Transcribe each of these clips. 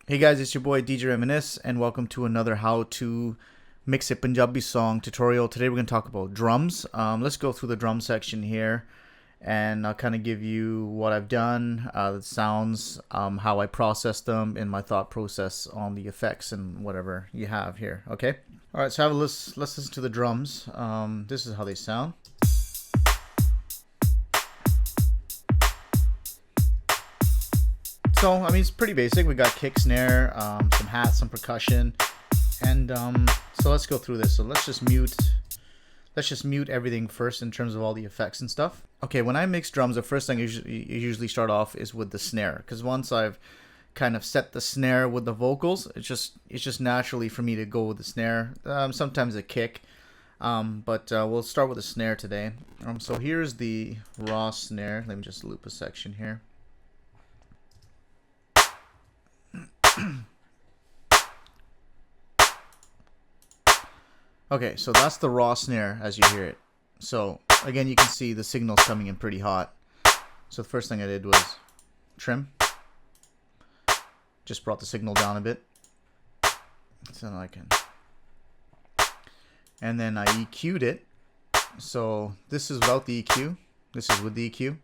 Hey guys, it's your boy DJ Reminisce, and welcome to another how to mix a Punjabi song tutorial. Today we're going to talk about drums. Let's go through the drum section here, and I'll kind of give you what I've done, the sounds, how I process them, and my thought process on the effects and whatever you have here. Okay. All right. So have a let's listen to the drums. This is how they sound. So, I mean, it's pretty basic. We got kick, snare, some hats, some percussion, and so let's go through this. So let's just mute everything first in terms of all the effects and stuff. Okay, when I mix drums, the first thing you usually start off is with the snare, because once I've kind of set the snare with the vocals, it's just naturally for me to go with the snare. Sometimes a kick, but we'll start with the snare today. So here's the raw snare. Let me just loop a section here. Okay, so that's the raw snare as you hear it. So again, you can see the signal's coming in pretty hot. So the first thing I did was trim. Just brought the signal down a bit. So I can. And then I EQ'd it. So this is without the EQ. This is with the EQ.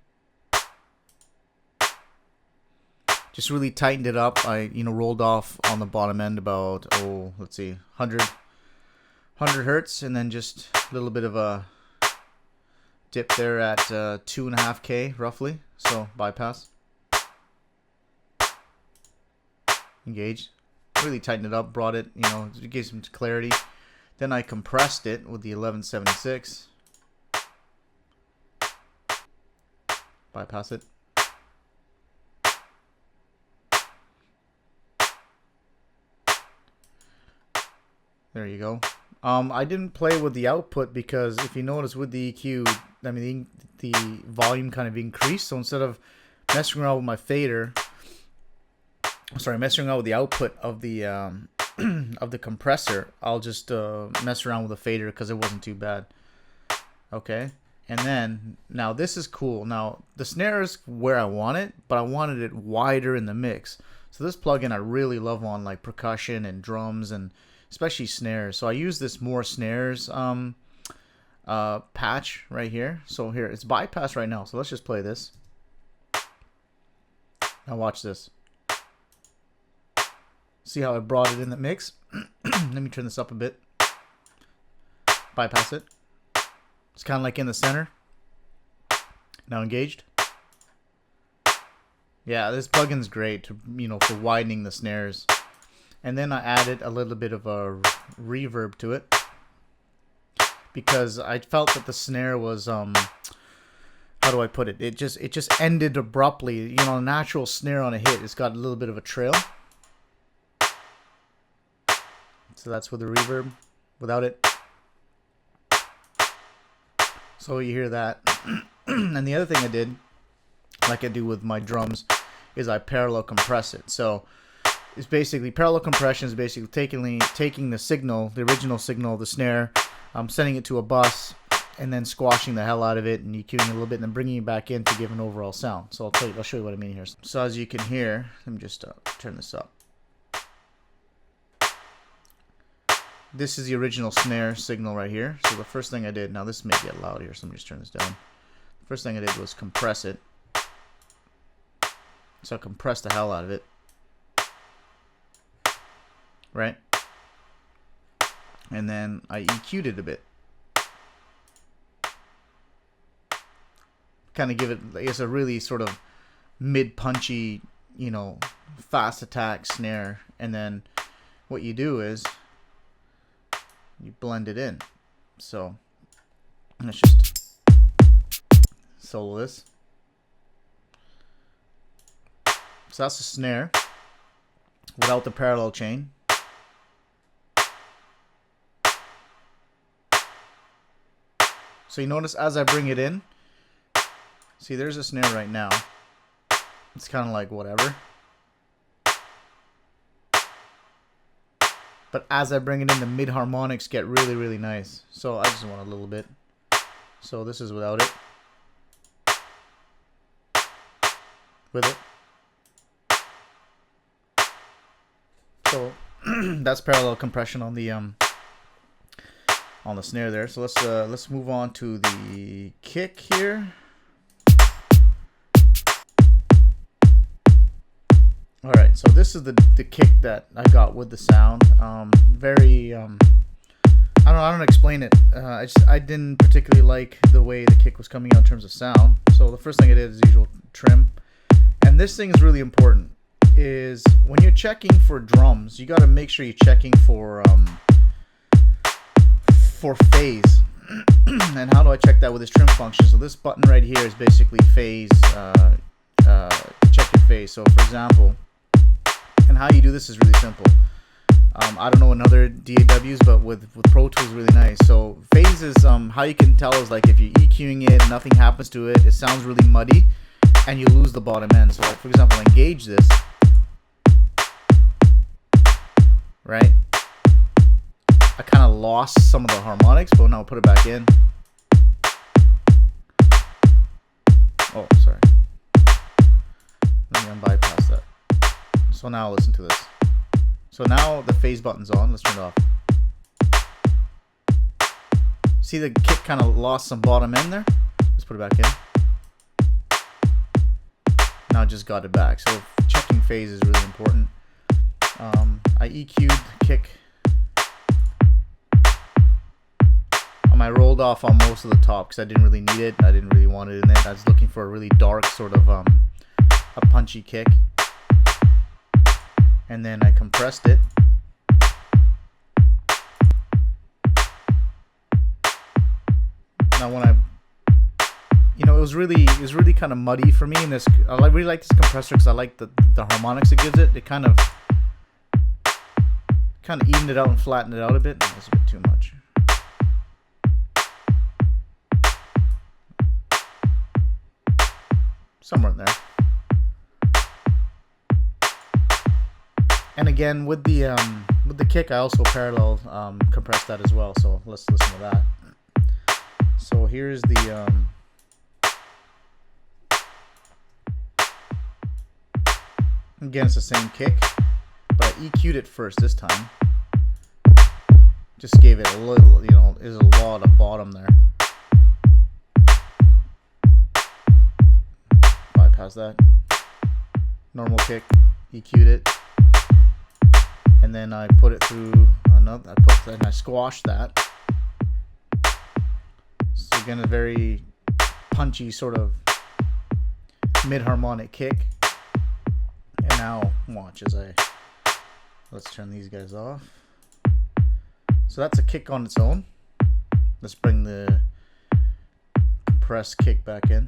Just really tightened it up. I rolled off on the bottom end about, let's see, 100 hertz, and then just a little bit of a dip there at 2.5K roughly. So bypass, engage, really tightened it up, brought it, it gave some clarity. Then I compressed it with the 1176, bypass it. There you go. I didn't play with the output because if you notice with the EQ, I mean the volume kind of increased. So instead of messing around with my fader, messing around with the output of the of the compressor, I'll just mess around with the fader because it wasn't too bad. Okay, and then now this is cool. Now the snare is where I want it, but I wanted it wider in the mix. So this plugin I really love on like percussion and drums and especially snares. So I use this more snares patch right here. So here, it's bypass right now. So let's just play this. Now watch this. See how I brought it in the mix? Let me turn this up a bit. Bypass it. It's kind of like in the center. Now engaged. Yeah, this plugin's great to, for widening the snares. And then I added a little bit of a reverb to it because I felt that the snare was how do I put it? It just ended abruptly. A natural snare on a hit, it's got a little bit of a trail. So that's with the reverb. Without it, so you hear that. And the other thing I did, like I do with my drums, is I parallel compress it. So it's basically parallel compression is basically taking the signal, the original signal of the snare, sending it to a bus, and then squashing the hell out of it and EQing it a little bit, and then bringing it back in to give an overall sound. So I'll show you what I mean here. So as you can hear, let me just turn this up. This is the original snare signal right here. So the first thing I did, now this may get loud here, so let me just turn this down. The first thing I did was compress it. So I compressed the hell out of it. Right? And then I EQ'd it a bit. Kind of give it, I guess, a really sort of mid-punchy, fast attack snare. And then what you do is you blend it in. So let's just solo this. So that's the snare without the parallel chain. So you notice as I bring it in, see there's a snare right now. It's kind of like whatever. But as I bring it in, the mid harmonics get really, really nice. So I just want a little bit. So this is without it. With it. So that's parallel compression on the snare there. So let's move on to the kick here. All right, so this is the kick that I got with the sound. Very I don't explain it. I didn't particularly like the way the kick was coming out in terms of sound. So the first thing I did is usual trim. And this thing is really important. Is when you're checking for drums, you got to make sure you're checking for phase. And how do I check that with this trim function? So this button right here is basically phase. Check your phase. So for example, and how you do this is really simple. I don't know in other DAWs, but with Pro Tools is really nice. So phase is how you can tell is like if you're EQing it, nothing happens to it, it sounds really muddy, and you lose the bottom end. So like for example, engage this, right? I kind of lost some of the harmonics, but now I'll put it back in. Oh, sorry. Let me unbypass that. So now listen to this. So now the phase button's on. Let's turn it off. See the kick kind of lost some bottom end there? Let's put it back in. Now I just got it back. So checking phase is really important. I EQ'd the kick. I rolled off on most of the top because I didn't really need it. I didn't really want it in it. I was looking for a really dark sort of a punchy kick. And then I compressed it. Now when it was really kind of muddy for me. And I really like this compressor because I like the harmonics it gives it. It kind of evened it out and flattened it out a bit. That's a bit too much. Somewhere in there. And again, with the kick, I also parallel compress that as well. So let's listen to that. So here's the again, it's the same kick, but I EQ'd it first this time. Just gave it a little, there's a lot of bottom there. Bypass that. Normal kick, EQ'd it. And then I put it through another. I squashed that. So again, a very punchy sort of mid-harmonic kick. And now watch as let's turn these guys off. So that's a kick on its own. Let's bring the compressed kick back in.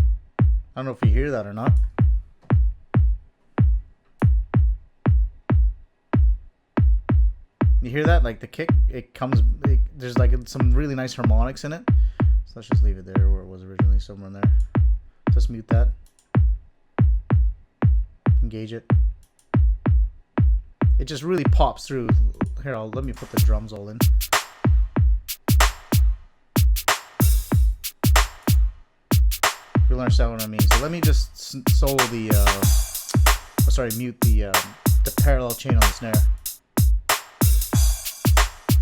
I don't know if you hear that or not. You hear that? Like the kick, there's like some really nice harmonics in it. So let's just leave it there where it was originally, somewhere in there. Just mute that. Engage it. It just really pops through. Here, let me put the drums all in. You'll understand what I mean. So let me just solo mute the parallel chain on the snare.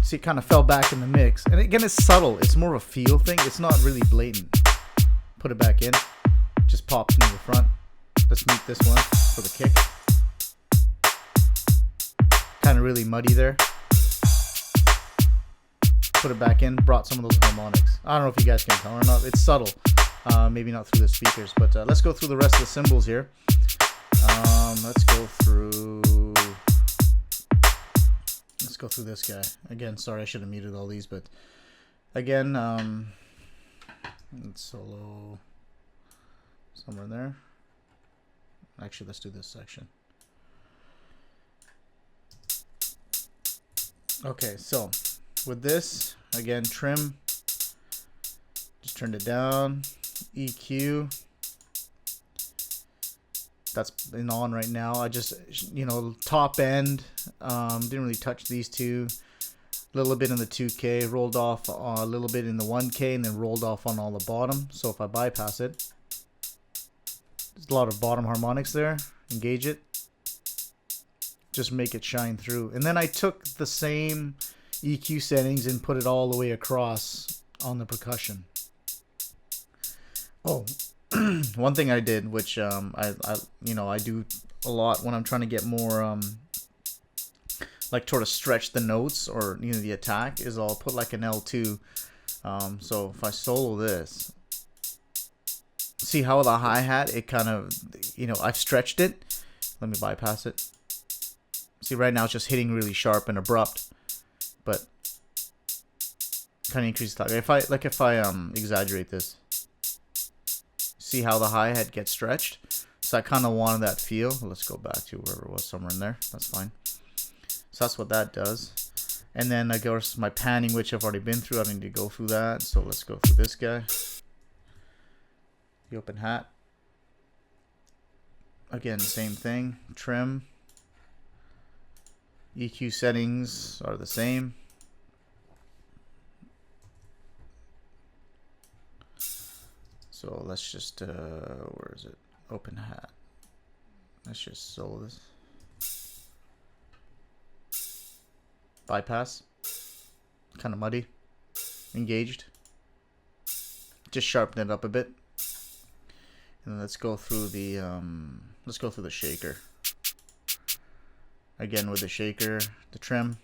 See, it kind of fell back in the mix. And again, it's subtle. It's more of a feel thing. It's not really blatant. Put it back in. Just pops into the front. Let's mute this one for the kick. Kind of really muddy there. Put it back in. Brought some of those harmonics. I don't know if you guys can tell or not. It's subtle. Maybe not through the speakers. But let's go through the rest of the cymbals here. Let's go through this guy. Again, sorry, I should have muted all these, but again, let's solo somewhere in there. Actually, let's do this section. Okay, so with this, again, trim, just turned it down, EQ. That's on right now. I just, top end, didn't really touch these two. A little bit in the 2K, rolled off a little bit in the 1K, and then rolled off on all the bottom. So if I bypass it, There's a lot of bottom harmonics there. Engage it. Just make it shine through. And then I took the same EQ settings and put it all the way across on the percussion. Oh, one thing I did, which I do a lot when I'm trying to get more like sort of stretch the notes or the attack, is I'll put like an L2. So if I solo this, see how the hi-hat, it kind of, I've stretched it. Let me bypass it. See, right now it's just hitting really sharp and abrupt, but kind of increases the, if I exaggerate this, see how the hi-hat gets stretched? So I kind of wanted that feel. Let's go back to wherever it was, somewhere in there. That's fine. So that's what that does. And then I go to my panning, which I've already been through. I don't need to go through that. So let's go through this guy. The open hat. Again, same thing. Trim. EQ settings are the same. So let's just, where is it? Open hat. Let's just solo this. Bypass. Kind of muddy. Engaged. Just sharpen it up a bit. And then let's go through the shaker. Again with the shaker, the trim.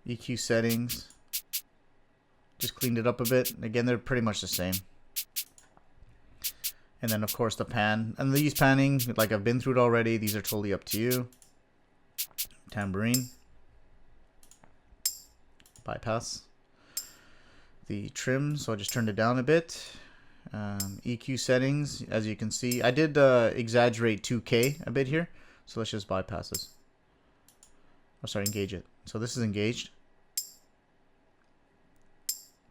EQ settings. Just cleaned it up a bit. Again, they're pretty much the same. And then of course the pan. And these panning, like I've been through it already, these are totally up to you. Tambourine. Bypass. The trim, so I just turned it down a bit. EQ settings, as you can see, I did exaggerate 2K a bit here, so let's just bypass this. Oh, sorry, engage it. So this is engaged.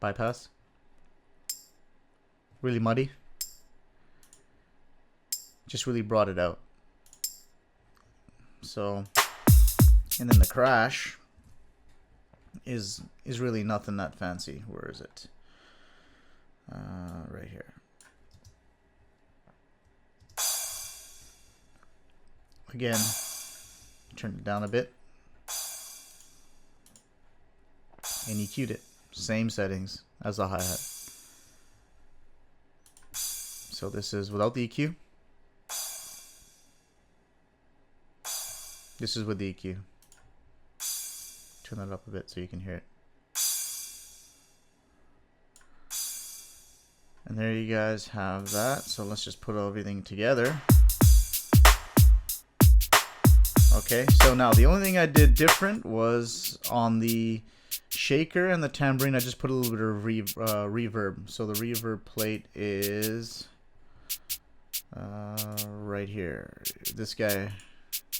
Bypass. Really muddy. Just really brought it out. So, and then the crash is really nothing that fancy. Where is it? Right here. Again, turn it down a bit and EQ'd it. Same settings as the hi-hat. So this is without the EQ. This is with the EQ. Turn that up a bit so you can hear it. And there you guys have that. So let's just put everything together. Okay, so now the only thing I did different was on the shaker and the tambourine, I just put a little bit of reverb. So the reverb plate is right here. This guy,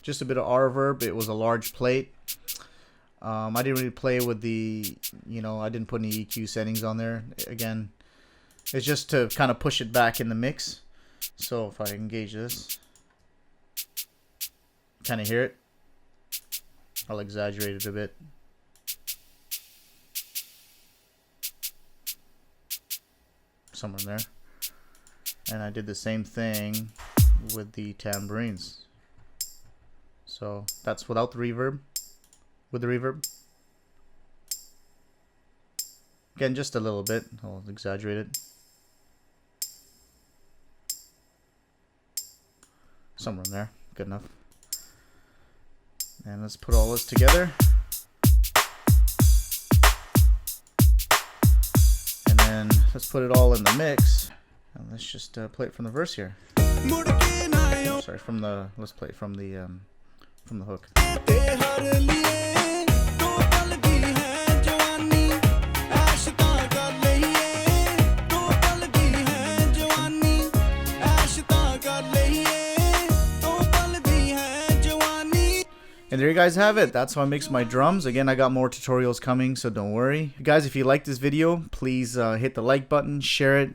just a bit of reverb. It was a large plate. I didn't really play with the, I didn't put any EQ settings on there. Again, it's just to kind of push it back in the mix. So if I engage this, kind of hear it. I'll exaggerate it a bit. Somewhere in there. And I did the same thing with the tambourines. So that's without the reverb. With the reverb. Again, just a little bit. I'll exaggerate it. Somewhere in there. Good enough. And let's put all this together. And then let's put it all in the mix. And let's just play it from the verse here. Sorry, let's play it from the hook. And there you guys have it. That's how I mix my drums. Again, I got more tutorials coming, so don't worry. Guys, if you like this video, please hit the like button, share it,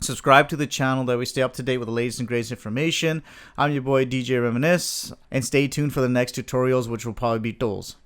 subscribe to the channel that we stay up to date with the latest and greatest information. I'm your boy DJ Reminisce, and stay tuned for the next tutorials, which will probably be tools.